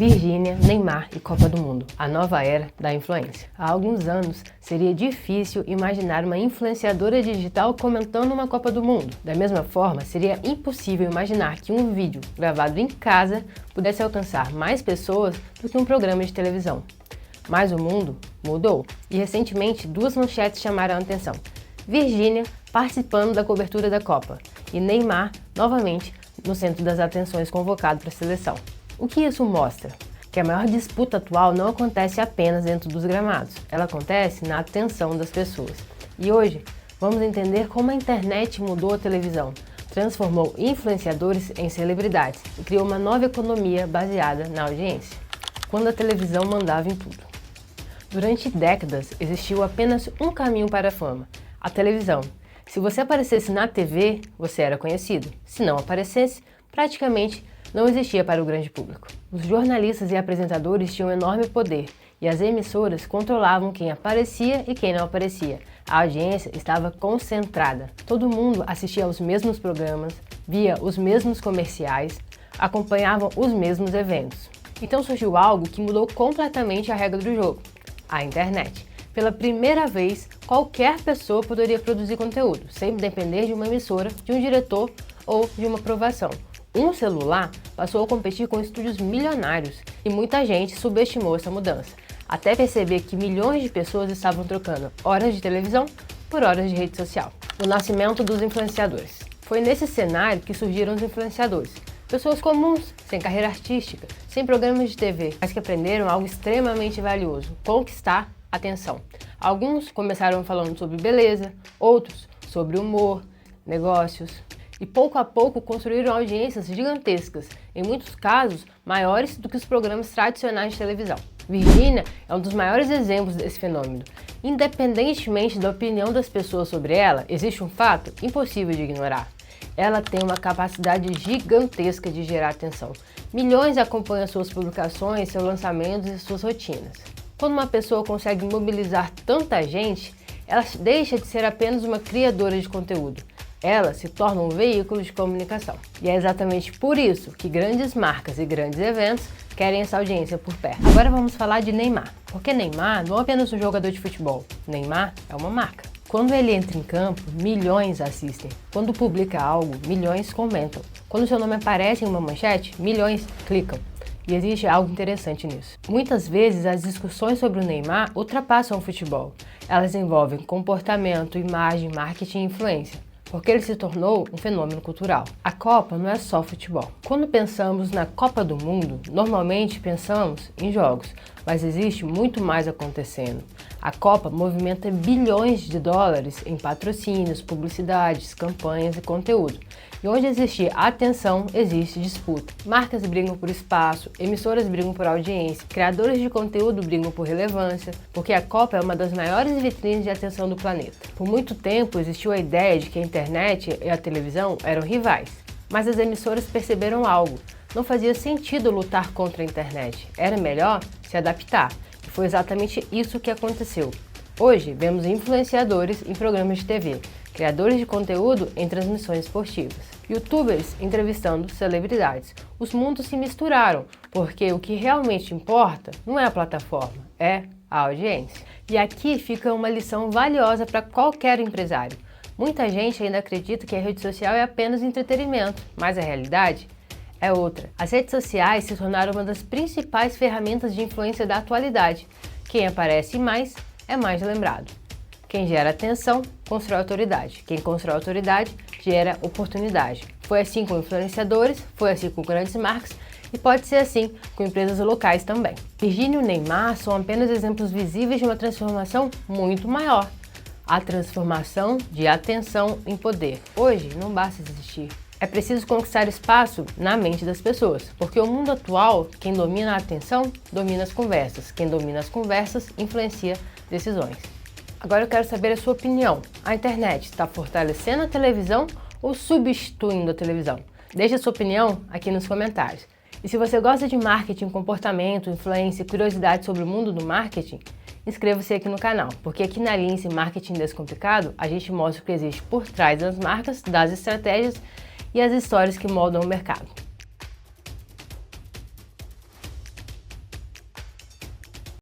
Virgínia, Neymar e Copa do Mundo, a nova era da influência. Há alguns anos, seria difícil imaginar uma influenciadora digital comentando uma Copa do Mundo. Da mesma forma, seria impossível imaginar que um vídeo gravado em casa pudesse alcançar mais pessoas do que um programa de televisão. Mas o mundo mudou e recentemente duas manchetes chamaram a atenção. Virgínia participando da cobertura da Copa e Neymar novamente no centro das atenções convocado para a seleção. O que isso mostra? Que a maior disputa atual não acontece apenas dentro dos gramados, ela acontece na atenção das pessoas. E hoje vamos entender como a internet mudou a televisão, transformou influenciadores em celebridades e criou uma nova economia baseada na audiência, quando a televisão mandava em tudo. Durante décadas existiu apenas um caminho para a fama, a televisão. Se você aparecesse na TV, você era conhecido. Se não aparecesse, praticamente não existia para o grande público. Os jornalistas e apresentadores tinham enorme poder e as emissoras controlavam quem aparecia e quem não aparecia. A audiência estava concentrada. Todo mundo assistia aos mesmos programas, via os mesmos comerciais, acompanhavam os mesmos eventos. Então surgiu algo que mudou completamente a regra do jogo: a internet. Pela primeira vez, qualquer pessoa poderia produzir conteúdo, sem depender de uma emissora, de um diretor ou de uma aprovação. Um celular passou a competir com estúdios milionários e muita gente subestimou essa mudança, até perceber que milhões de pessoas estavam trocando horas de televisão por horas de rede social. O nascimento dos influenciadores. Foi nesse cenário que surgiram os influenciadores. Pessoas comuns, sem carreira artística, sem programas de TV, mas que aprenderam algo extremamente valioso: conquistar atenção. Alguns começaram falando sobre beleza, outros sobre humor, negócios, e pouco a pouco construíram audiências gigantescas, em muitos casos maiores do que os programas tradicionais de televisão. Virgínia é um dos maiores exemplos desse fenômeno. Independentemente da opinião das pessoas sobre ela, existe um fato impossível de ignorar. Ela tem uma capacidade gigantesca de gerar atenção. Milhões acompanham suas publicações, seus lançamentos e suas rotinas. Quando uma pessoa consegue mobilizar tanta gente, ela deixa de ser apenas uma criadora de conteúdo. Ela se torna um veículo de comunicação. E é exatamente por isso que grandes marcas e grandes eventos querem essa audiência por perto. Agora vamos falar de Neymar. Porque Neymar não é apenas um jogador de futebol. Neymar é uma marca. Quando ele entra em campo, milhões assistem. Quando publica algo, milhões comentam. Quando seu nome aparece em uma manchete, milhões clicam. E existe algo interessante nisso. Muitas vezes as discussões sobre o Neymar ultrapassam o futebol. Elas envolvem comportamento, imagem, marketing e influência, porque ele se tornou um fenômeno cultural. A Copa não é só futebol. Quando pensamos na Copa do Mundo, normalmente pensamos em jogos, mas existe muito mais acontecendo. A Copa movimenta bilhões de dólares em patrocínios, publicidades, campanhas e conteúdo. E onde existe atenção, existe disputa. Marcas brigam por espaço, emissoras brigam por audiência, criadores de conteúdo brigam por relevância, porque a Copa é uma das maiores vitrines de atenção do planeta. Por muito tempo existiu a ideia de que a internet e a televisão eram rivais, mas as emissoras perceberam algo: não fazia sentido lutar contra a internet, era melhor se adaptar. E foi exatamente isso que aconteceu. Hoje vemos influenciadores em programas de TV, criadores de conteúdo em transmissões esportivas, youtubers entrevistando celebridades. Os mundos se misturaram, porque o que realmente importa não é a plataforma, é a audiência. E aqui fica uma lição valiosa para qualquer empresário. Muita gente ainda acredita que a rede social é apenas entretenimento, mas a realidade é outra. As redes sociais se tornaram uma das principais ferramentas de influência da atualidade. Quem aparece mais é mais lembrado. Quem gera atenção, constrói autoridade. Quem constrói autoridade, gera oportunidade. Foi assim com influenciadores, foi assim com grandes marcas e pode ser assim com empresas locais também. Virgínia e Neymar são apenas exemplos visíveis de uma transformação muito maior. A transformação de atenção em poder. Hoje não basta existir. É preciso conquistar espaço na mente das pessoas, porque o mundo atual, quem domina a atenção, domina as conversas. Quem domina as conversas, influencia decisões. Agora eu quero saber a sua opinião. A internet está fortalecendo a televisão ou substituindo a televisão? Deixe a sua opinião aqui nos comentários. E se você gosta de marketing, comportamento, influência e curiosidade sobre o mundo do marketing, inscreva-se aqui no canal, porque aqui na Lince Marketing Descomplicado a gente mostra o que existe por trás das marcas, das estratégias e as histórias que moldam o mercado.